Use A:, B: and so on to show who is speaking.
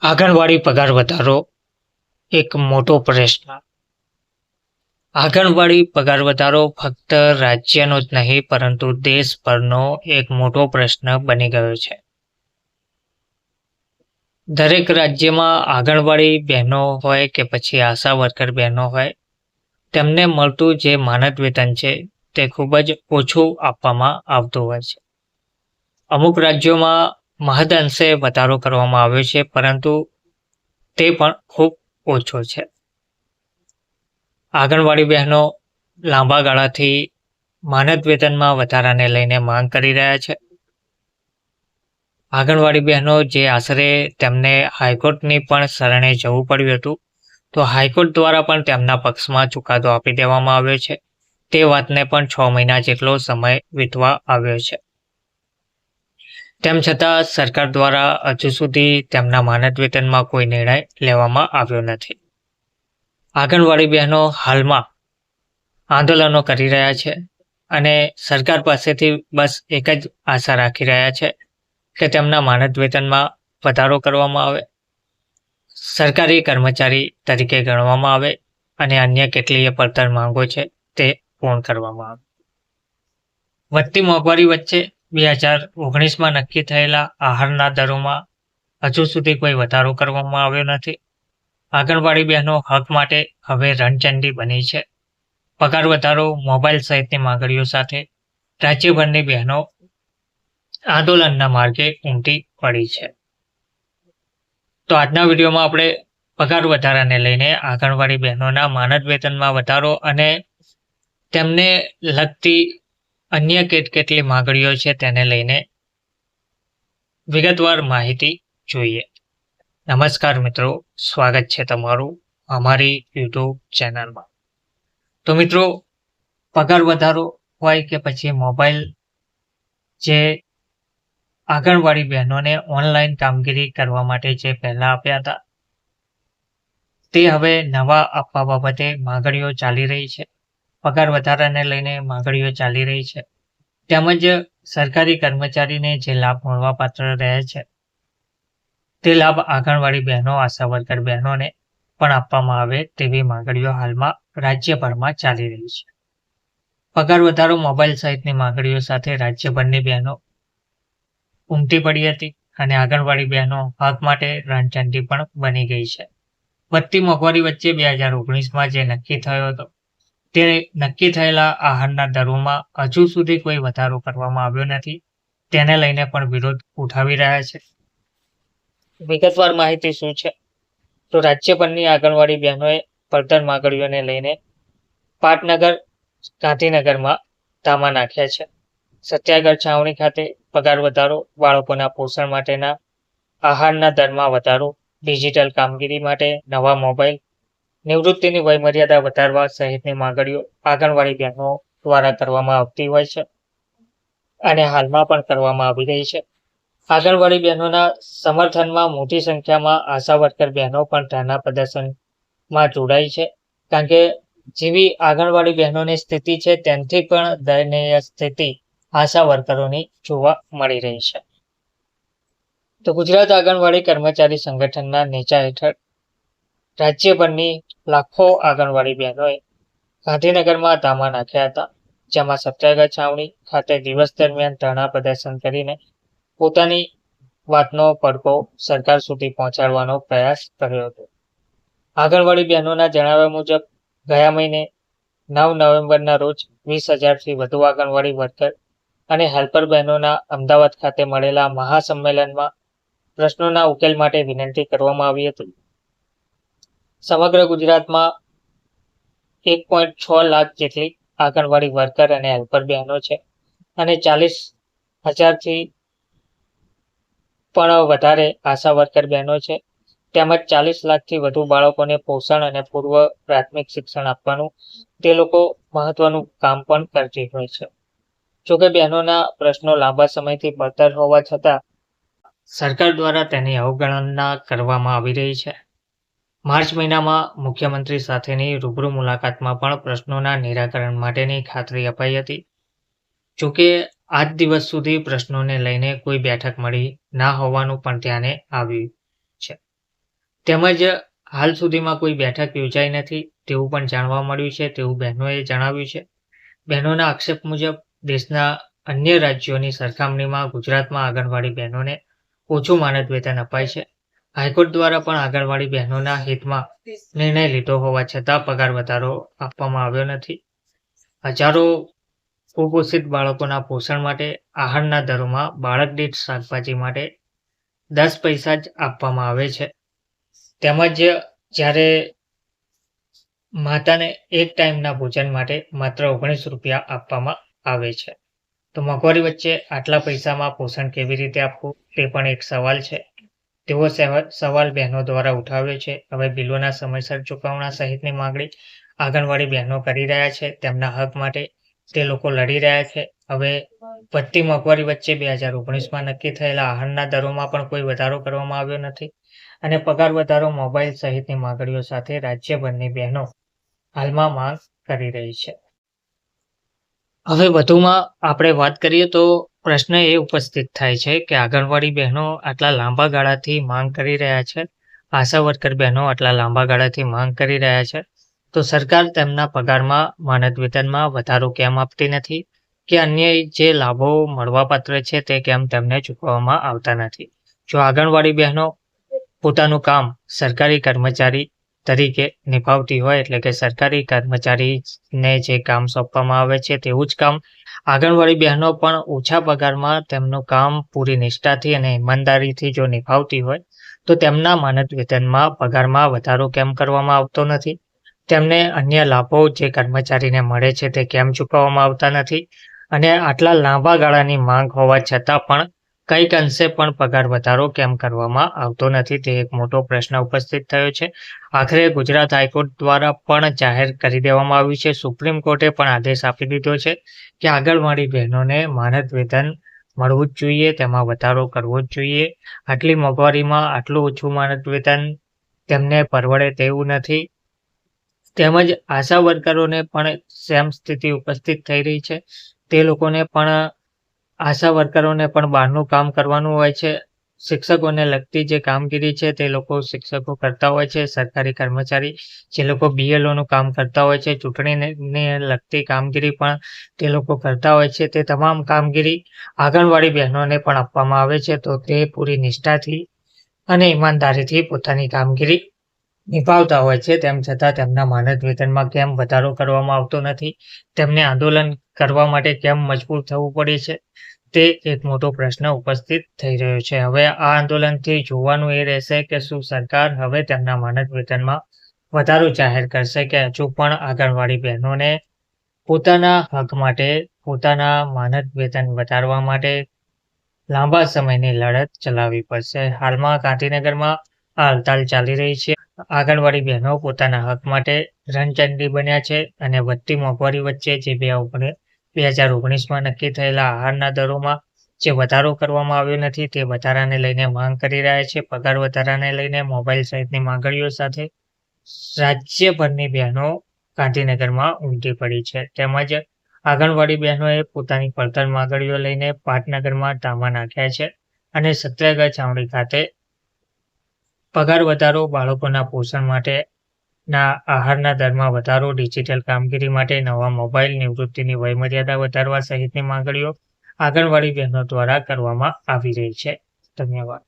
A: આંગણવાડી પગાર વધારો એક મોટો પ્રશ્ન. આંગણવાડી પગાર વધારો ફક્ત રાજ્યનો જ નહીં પરંતુ દેશભરનો એક મોટો પ્રશ્ન બની ગયો છે. દરેક રાજ્યમાં આંગણવાડી બહેનો હોય કે પછી આશા વર્કર બહેનો હોય, તેમને મળતું જે માનદ વેતન છે તે ખૂબ જ ઓછું આપવામાં આવતું હોય છે. અમુક રાજ્યોમાં મહદઅંશે વધારો કરવામાં આવ્યો છે, પરંતુ તે પણ ખૂબ ઓછો છે. આંગણવાડી બહેનો લાંબા ગાળાથી માનદ વેતનમાં વધારાને લઈને માંગ કરી રહ્યા છે. આંગણવાડી બહેનો જે આશરે તેમને હાઈકોર્ટની પણ શરણે જવું પડ્યું હતું, તો હાઈકોર્ટ દ્વારા પણ તેમના પક્ષમાં ચુકાદો આપી દેવામાં આવ્યો છે. તે વાતને પણ 6 મહિના જેટલો સમય વીતવા આવ્યો છે. તેમ છતાં સરકાર દ્વારા હજુ સુધી તેમના માનદ વેતનમાં કોઈ નિર્ણય લેવામાં આવ્યો નથી. આંગણવાડી બહેનો હાલમાં આંદોલનો કરી રહ્યા છે અને સરકાર પાસેથી બસ એક જ આશા રાખી રહ્યા છે કે તેમના માનદ વેતનમાં વધારો કરવામાં આવે, સરકારી કર્મચારી તરીકે ગણવામાં આવે અને અન્ય કેટલીય પડતર માંગો છે તે પૂર્ણ કરવામાં આવે. વધતી મોંઘવારી વચ્ચે 2019માં નક્કી થયેલા આહારના દરોમાં હજુ સુધી કોઈ વધારો કરવામાં આવ્યો નથી. આંગણવાડી બહેનો હક માટે હવે રણચંડી બની છે. પગાર વધારો, મોબાઈલ સહિતની માંગણીઓ સાથે રાજ્યભરની બહેનો આંદોલનના માર્ગે ઉમટી પડી છે. તો આજના વિડીયોમાં આપણે પગાર વધારાને લઈને આંગણવાડી બહેનોના માનદ વેતનમાં વધારો અને તેમને લગતી અન્ય કેટલી માંગણીઓ છે તેને લઈને વિગતવાર માહિતી જોઈએ. નમસ્કાર મિત્રો, સ્વાગત છે તમારું અમારી યુટ્યુબ ચેનલમાં. તો મિત્રો, પગાર વધારો હોય કે પછી મોબાઈલ જે આંગણવાડી બહેનોને ઓનલાઈન કામગીરી કરવા માટે જે પહેલા આપ્યા હતા, તે હવે નવા આપવા બાબતે માંગણીઓ ચાલી રહી છે. પગાર વધારાને લઈને માંગણીઓ ચાલી રહી છે. તેમજ સરકારી કર્મચારીને જે લાભ મળવાપાત્ર રહે છે, તે લાભ આંગણવાડી બહેનો, આશા વર્કર બહેનોને પણ આપવામાં આવે તેવી માંગણીઓ હાલમાં રાજ્યભરમાં ચાલી રહી છે. પગાર વધારો, મોબાઈલ સહિતની માંગણીઓ સાથે રાજ્યભરની બહેનો ઉમટી પડી હતી અને આંગણવાડી બહેનો હક માટે રણચંડી પણ બની ગઈ છે. વધતી મોંઘવારી વચ્ચે 2019માં જે નક્કી થયો હતો, તે નક્કી થયેલા આહારના દરોમાં હજુ સુધી કોઈ વધારો કરવામાં આવ્યો નથી. તેને લઈને પણ વિરોધ ઉઠાવી રહ્યા છે. વિગતવાર માહિતી શું છે? તો રાજ્યભરની આંગણવાડી બહેનોએ પડતર માંગણીઓને લઈને પાટનગર, ગાંધીનગરમાં ધામા નાખ્યા છે. સત્યાગ્રહ છાવણી ખાતે પગાર વધારો, બાળકોના પોષણ માટેના આહારના દરમાં વધારો, ડિજિટલ કામગીરી માટે નવા મોબાઈલ, નિવૃત્તિની વયમર્યાદા વધારવા સહિતની માંગણીઓ આંગણવાડી બહેનો દ્વારા કરવામાં આવતી હોય છે અને હાલમાં પણ કરવામાં આવી રહી છે. આંગણવાડી બહેનોના સમર્થનમાં મોટી સંખ્યામાં આશા વર્કર બહેનો પણ ધરણા પ્રદર્શનમાં જોડાઈ છે, કારણ કે જેવી આંગણવાડી બહેનોની સ્થિતિ છે તેનાથી પણ દયનીય સ્થિતિ આશા વર્કરોની જોવા મળી રહી છે. તો ગુજરાત આંગણવાડી કર્મચારી સંગઠનના નેજા હેઠળ રાજ્યભરની લાખો આંગણવાડી બહેનોએ ગાંધીનગરમાં ધામા નાખ્યા હતા, જેમાં સત્યાગ્રહ છાવણી ખાતે દિવસ દરમિયાન ધરણા પ્રદર્શન કરીને પોતાની વાતનો પડઘો સરકાર સુધી પહોંચાડવાનો પ્રયાસ કર્યો હતો. આંગણવાડી બહેનોના જણાવ્યા મુજબ ગયા મહિને 9 નવેમ્બરના રોજ 20,000થી વધુ આંગણવાડી વર્કર અને હેલ્પર બહેનોના અમદાવાદ ખાતે મળેલા મહાસંમેલનમાં પ્રશ્નોના ઉકેલ માટે વિનંતી કરવામાં આવી હતી. સમગ્ર ગુજરાતમાં 1.6 લાખ જેટલી આંગણવાડી વર્કર અને હેલ્પર બહેનો છે અને 40,000થી પણ વધારે આશા વર્કર બહેનો છે. તેમજ 40 લાખથી વધુ બાળકોને પોષણ અને પૂર્વ પ્રાથમિક શિક્ષણ આપવાનું તે લોકો મહત્વનું કામ પણ કરતી હોય છે. જોકે બહેનોના પ્રશ્નો લાંબા સમયથી પડતર હોવા છતાં સરકાર દ્વારા તેની અવગણના કરવામાં આવી રહી છે. માર્ચ મહિનામાં મુખ્યમંત્રી સાથેની રૂબરૂ મુલાકાતમાં પણ પ્રશ્નોના નિરાકરણ માટેની ખાતરી અપાઈ હતી. જોકે આજ દિવસ સુધી પ્રશ્નોને લઈને કોઈ બેઠક મળી ના હોવાનું પણ ધ્યાને આવ્યું છે. તેમજ હાલ સુધીમાં કોઈ બેઠક યોજાઈ નથી તેવું પણ જાણવા મળ્યું છે તેવું બહેનોએ જણાવ્યું છે. બહેનોના આક્ષેપ મુજબ દેશના અન્ય રાજ્યોની સરખામણીમાં ગુજરાતમાં આંગણવાડી બહેનોને ઓછું માનદ વેતન અપાય છે. હાઈકોર્ટ દ્વારા પણ આંગણવાડી બહેનોના હિતમાં નિર્ણય લીધો હોવા છતાં પગાર વધારો આપવામાં આવ્યો નથી. હજારો કુપોષિત બાળકોના પોષણ માટે આહારના દરોમાં બાળક દીઠ શાકભાજી માટે 10 પૈસા જ આપવામાં આવે છે. તેમજ જ્યારે માતાને એક ટાઈમના ભોજન માટે માત્ર 19 રૂપિયા આપવામાં આવે છે. તો મોંઘવારી વચ્ચે આટલા પૈસામાં પોષણ કેવી રીતે આપવું તે પણ એક સવાલ છે. તેવો સવાલ બહેનો દ્વારા ઉઠાવ્યો છે. હવે બિલોના સમયસર ચૂકવણા સહિતની માંગણી આંગણવાડી બહેનો કરી રહ્યા છે. તેમના હક માટે તે લોકો લડી રહ્યા છે. હવે વધતી મોંઘવારી વચ્ચે 2019માં નક્કી થયેલા આહારના દરોમાં પણ કોઈ વધારો કરવામાં આવ્યો નથી અને પગાર વધારો મોબાઈલ સહિતની માંગણીઓ સાથે રાજ્યભરની બહેનો હાલમાં માંગ કરી રહી છે. હવે વધુમાં આપણે વાત કરીએ તો પ્રશ્ન એ ઉપસ્થિત થાય છે કે આંગણવાડી બહેનો આટલા લાંબા ગાળાથી માંગ કરી રહ્યા છે, આશા વર્કર બહેનો આટલા લાંબા ગાળાથી માંગ કરી રહ્યા છે, તો સરકાર તેમના પગારમાં માનદ વેતનમાં વધારો કેમ આપતી નથી કે અન્ય જે લાભો મળવાપાત્ર છે તે કેમ તેમને ચૂકવવામાં આવતા નથી. જો આંગણવાડી બહેનો પોતાનું કામ સરકારી કર્મચારી તરીકે નિભાવતી હોય, એટલે કે સરકારી કર્મચારીને જે કામ સોંપવામાં આવે છે તેવું જ કામ આંગણવાડી બહેનો પણ ઓછા પગારમાં તેમનું કામ પૂરી નિષ્ઠાથી અને ઈમાનદારીથી જો નિભાવતી હોય તો તેમના માનદ વેતનમાં પગારમાં વધારો કેમ કરવામાં આવતો નથી? તેમને અન્ય લાભો જે કર્મચારીને મળે છે તે કેમ ચૂકવવામાં આવતા નથી? અને આટલા લાંબા ગાળાની માંગ હોવા છતાં પણ કંઈક અંશે પણ પગાર વધારો કેમ કરવામાં આવતો નથી? તે એક મોટો પ્રશ્ન ઉપસ્થિત થયો છે. આખરે ગુજરાત હાઈકોર્ટ દ્વારા પણ જાહેર કરી દેવામાં આવ્યું છે. સુપ્રીમ કોર્ટે પણ આદેશ આપી દીધો છે કે આંગણવાડી બહેનોને માનદ વેતન મળવું જ જોઈએ, તેમાં વધારો કરવો જ જોઈએ. આટલી મોંઘવારીમાં આટલું ઓછું માનદ વેતન તેમને પરવડે તેવું નથી. તેમજ આશા વર્કરોને પણ સેમ સ્થિતિ ઉપસ્થિત થઈ રહી છે. તે લોકોને પણ આશા વર્કરોને પણ બહારનું કામ કરવાનું હોય છે. શિક્ષકોને લગતી જે કામગીરી છે તે લોકો શિક્ષકો કરતા હોય છે. સરકારી કર્મચારી જે લોકો BLOનું કામ કરતા હોય છે, ચૂંટણીને લગતી કામગીરી પણ તે લોકો કરતા હોય છે. તે તમામ કામગીરી આંગણવાડી બહેનોને પણ આપવામાં આવે છે. તો તે પૂરી નિષ્ઠાથી અને ઈમાનદારીથી પોતાની કામગીરી નિભાવતા હોય છે. તેમ છતાં તેમના માનદ વેતનમાં કેમ વધારો કરવામાં આવતો નથી? તેમને આંદોલન કરવા માટે કેમ મજબૂર થવું પડે છે? તે એક મોટો પ્રશ્ન ઉપસ્થિત થઈ રહ્યો છે. હવે આ આંદોલનથી જોવાનું એ રહેશે કે શું સરકાર હવે તેમના માનદ વેતનમાં વધારો જાહેર કરશે કે હજુ પણ આંગણવાડી બહેનોને પોતાના હક માટે, પોતાના માનદ વેતન વધારવા માટે લાંબા સમયની લડત ચલાવવી પડશે. હાલમાં ગાંધીનગરમાં આ હડતાલ ચાલી રહી છે. આંગણવાડી બહેનો પોતાના હક માટે રણચંડી બન્યા છે અને વધતી મોંઘવારી વચ્ચે જે 2019માં નક્કી થયેલા આહારના દરોમાં જે વધારો કરવામાં આવ્યો નથી તે વધારાને લઈને માંગ કરી રહ્યા છે. પગાર વધારાને લઈને મોબાઈલ સહિતની માંગણીઓ સાથે રાજ્યભરની બહેનો ગાંધીનગરમાં ઉમટી પડી છે. તેમજ આંગણવાડી બહેનોએ પોતાની પડતર માંગણીઓ લઈને પાટનગરમાં ધામા નાખ્યા છે અને સત્યાગ્રહ છાવણી ખાતે પગાર વધારો, બાળકોના પોષણ માટેના આહારના દરમાં વધારો, ડિજિટલ કામગીરી માટે નવા મોબાઈલ, નિવૃત્તિની વયમર્યાદા વધારવા સહિતની માંગણીઓ આંગણવાડી બહેનો દ્વારા કરવામાં આવી રહી છે. ધન્યવાદ.